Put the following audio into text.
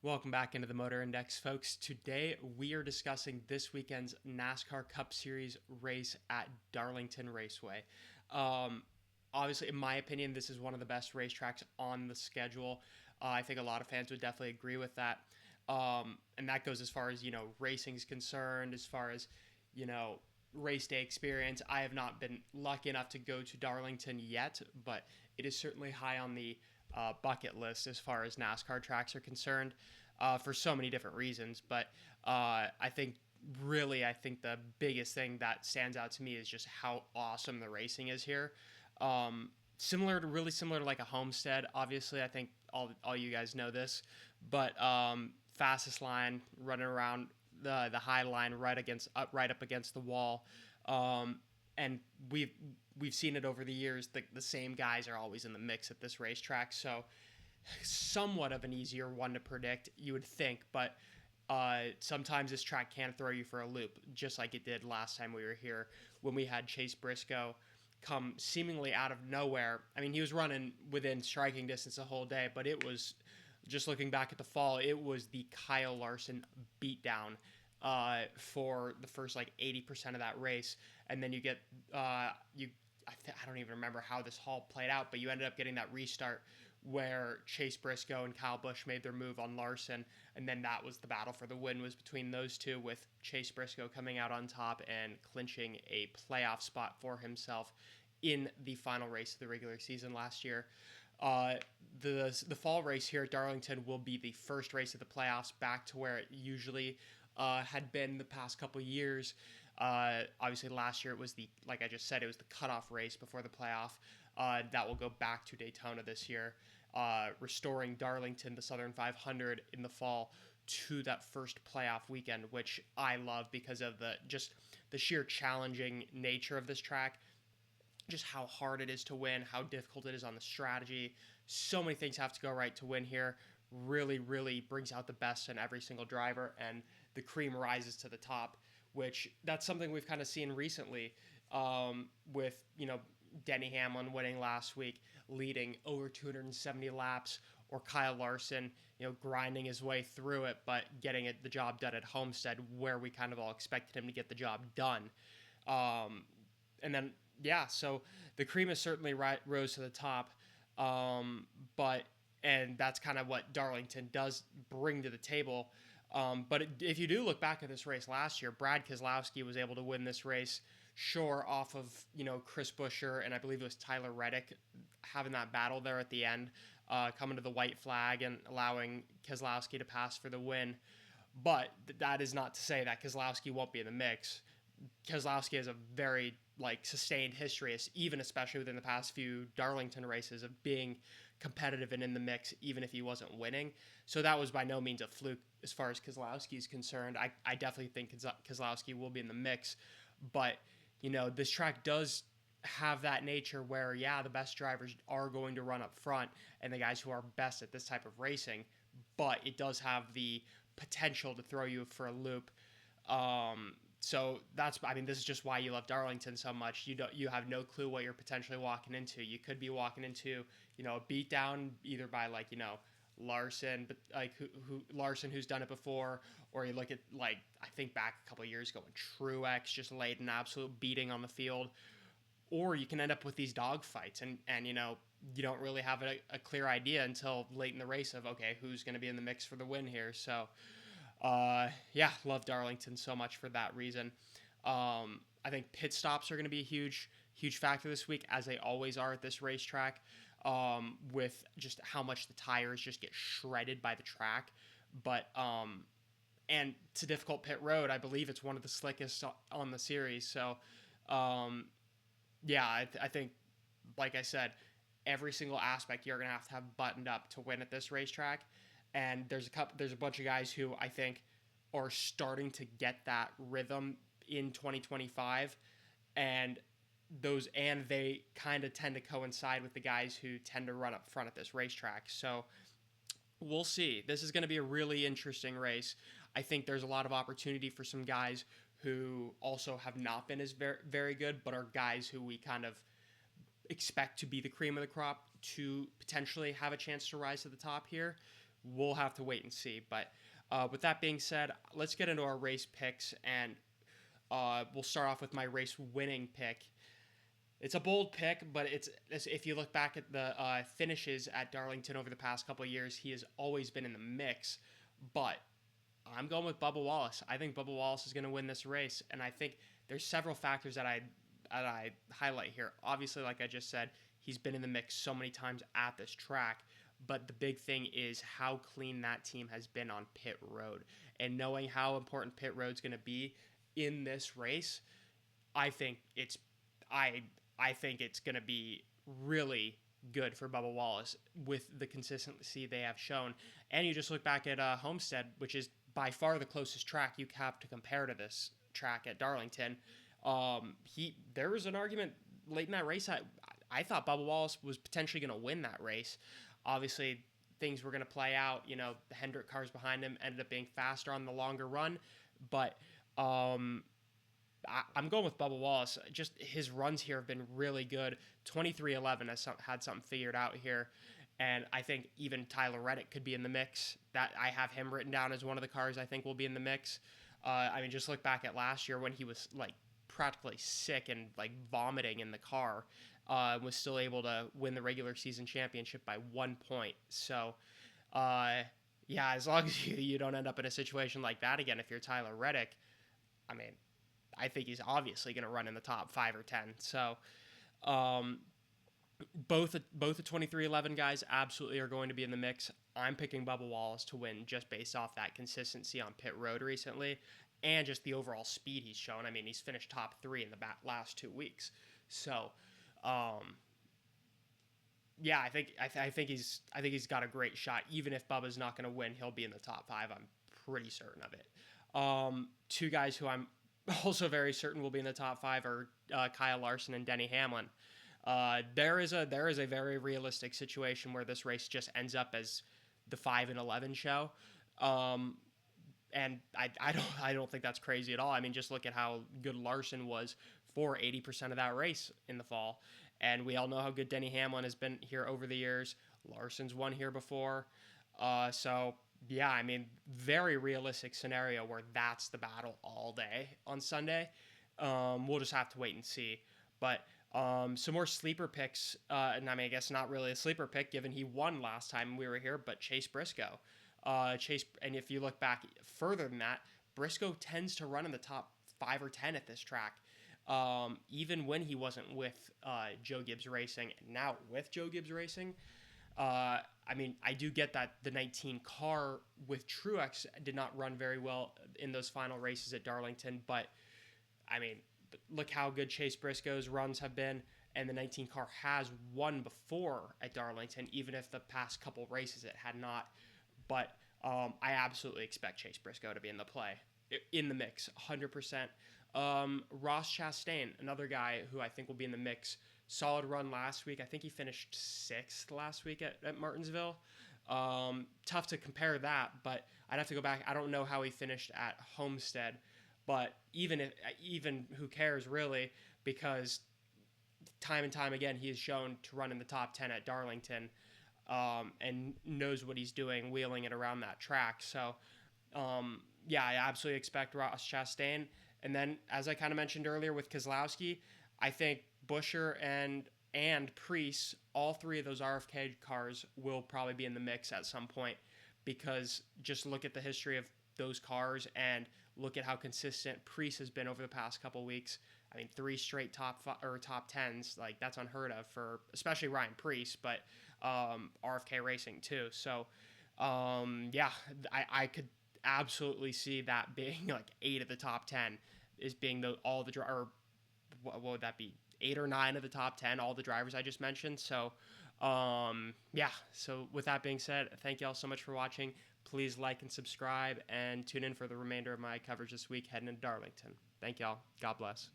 Welcome back into the Motor Index, folks. Today we are discussing this weekend's NASCAR Cup Series race at Darlington Raceway. Um, Obviously, in my opinion, this is one of the best racetracks on the schedule. I think a lot of fans would definitely agree with that. And that goes as far as, racing's concerned, as far as, you know, race day experience. I have not been lucky enough to go to Darlington yet, but it is certainly high on the bucket list as far as NASCAR tracks are concerned for so many different reasons. But I think the biggest thing that stands out to me is just how awesome the racing is here. Um, really similar to like a Homestead. Obviously, I think all you guys know this, but fastest line running around the high line right up against the wall. And we've seen it over the years. The same guys are always in the mix at this racetrack, so somewhat of an easier one to predict, you would think. But sometimes this track can throw you for a loop, just like it did last time we were here when we had Chase Briscoe come seemingly out of nowhere. I mean, he was running within striking distance the whole day, but it was just looking back at the fall, it was the Kyle Larson beatdown for the first like 80% of that race, and then you get I don't even remember how this haul played out, but you ended up getting that restart where Chase Briscoe and Kyle Busch made their move on Larson, and then that was the battle for the win, was between those two, with Chase Briscoe coming out on top and clinching a playoff spot for himself in the final race of the regular season last year. Uh, the fall race here at Darlington will be the first race of the playoffs back to where it usually had been the past couple years. Obviously, last year it was like I just said, it was the cutoff race before the playoff. That will go back to Daytona this year, restoring Darlington, the Southern 500 in the fall, to that first playoff weekend, which I love because of the sheer challenging nature of this track, just how hard it is to win, how difficult it is on the strategy. So many things have to go right to win here. Really, really brings out the best in every single driver, and the cream rises to the top, which that's something we've kind of seen recently with, Denny Hamlin winning last week, leading over 270 laps, or Kyle Larson, grinding his way through it, but getting the job done at Homestead, where we kind of all expected him to get the job done. And then, yeah, so the cream has certainly rose to the top, and that's kind of what Darlington does bring to the table. If you do look back at this race last year, Brad Keselowski was able to win this race, sure, off of, Chris Buescher, and I believe it was Tyler Reddick having that battle there at the end, coming to the white flag and allowing Keselowski to pass for the win. But that is not to say that Keselowski won't be in the mix. Keselowski has a very sustained history, even especially within the past few Darlington races, of being competitive and in the mix, even if he wasn't winning. So that was by no means a fluke as far as Keselowski is concerned. I definitely think Keselowski will be in the mix, but this track does have that nature where, yeah, the best drivers are going to run up front and the guys who are best at this type of racing, but it does have the potential to throw you for a loop. So this is just why you love Darlington so much. You have no clue what you're potentially walking into. You could be walking into, a beatdown either by Larson, but Larson, who's done it before, or you look at I think back a couple of years ago when Truex just laid an absolute beating on the field, or you can end up with these dogfights, and you don't really have a clear idea until late in the race of, okay, who's going to be in the mix for the win here. So yeah, love Darlington so much for that reason. I think pit stops are going to be a huge factor this week, as they always are at this racetrack, with just how much the tires just get shredded by the track. But and it's a difficult pit road. I believe it's one of the slickest on the series. So yeah, I think, like I said, every single aspect you're going to have buttoned up to win at this racetrack. And there's a bunch of guys who I think are starting to get that rhythm in 2025, and they kind of tend to coincide with the guys who tend to run up front at this racetrack. So we'll see. This is going to be a really interesting race. I think there's a lot of opportunity for some guys who also have not been as very, very good, but are guys who we kind of expect to be the cream of the crop to potentially have a chance to rise to the top here. we'll have to wait and see. But with that being said, let's get into our race picks, and we'll start off with my race winning pick. It's a bold pick, but if you look back at the finishes at Darlington over the past couple of years, he has always been in the mix. But I'm going with Bubba Wallace. I think Bubba Wallace is going to win this race, and I think there's several factors that I highlight here. Obviously, like I just said, he's been in the mix so many times at this track, but the big thing is how clean that team has been on pit road, and knowing how important pit road's going to be in this race. I think it's I think it's going to be really good for Bubba Wallace with the consistency they have shown. And you just look back at Homestead, which is by far the closest track you have to compare to this track at Darlington. There was an argument late in that race. I thought Bubba Wallace was potentially going to win that race. Obviously, things were going to play out. You know, the Hendrick cars behind him ended up being faster on the longer run, but I'm going with Bubba Wallace. Just his runs here have been really good. 23:11 has had something figured out here. And I think even Tyler Reddick could be in the mix. That I have him written down as one of the cars I think will be in the mix. I mean, just look back at last year when he was like practically sick and like vomiting in the car. Was still able to win the regular season championship by 1 point. So, yeah, as long as you don't end up in a situation like that again, if you're Tyler Reddick, I mean, I think he's obviously going to run in the top 5 or 10. So, both the 23:11 guys absolutely are going to be in the mix. I'm picking Bubba Wallace to win just based off that consistency on pit road recently and just the overall speed he's shown. I mean, he's finished top 3 in the last 2 weeks. So, yeah, I think he's got a great shot. Even if Bubba's not going to win, he'll be in the top 5. I'm pretty certain of it. Two guys who I'm also very certain will be in the top 5 are Kyle Larson and Denny Hamlin. There is a very realistic situation where this race just ends up as the 5 and 11 show, and I don't think that's crazy at all. I mean, just look at how good Larson was for 80% of that race in the fall, and we all know how good Denny Hamlin has been here over the years. Larson's won here before, so. Yeah, I mean, very realistic scenario where that's the battle all day on Sunday. We'll just have to wait and see. But some more sleeper picks, and I mean, I guess not really a sleeper pick given he won last time we were here, but Chase Briscoe. And if you look back further than that, Briscoe tends to run in the top 5 or 10 at this track. Even when he wasn't with Joe Gibbs Racing, and now with Joe Gibbs Racing. I mean, I do get that the 19 car with Truex did not run very well in those final races at Darlington, but I mean, look how good Chase Briscoe's runs have been, and the 19 car has won before at Darlington, even if the past couple races it had not. But I absolutely expect Chase Briscoe to be in the mix, 100%. Ross Chastain, another guy who I think will be in the mix. Solid run last week. I think he finished 6th last week at Martinsville. Tough to compare that, but I'd have to go back. I don't know how he finished at Homestead, but even who cares really, because time and time again he has shown to run in the top 10 at Darlington, and knows what he's doing, wheeling it around that track. So, yeah, I absolutely expect Ross Chastain. And then, as I kind of mentioned earlier with Keselowski, I think Buescher and Preece, all 3 of those RFK cars will probably be in the mix at some point, because just look at the history of those cars and look at how consistent Preece has been over the past couple weeks. I mean, 3 straight top 10s, like that's unheard of for especially Ryan Preece, but RFK Racing too. So yeah, I could absolutely see that being like 8 of the top 10 is being or what would that be? 8 or 9 of the top 10, all the drivers I just mentioned. So, yeah. So with that being said, thank you all so much for watching. Please like and subscribe and tune in for the remainder of my coverage this week heading into Darlington. Thank y'all. God bless.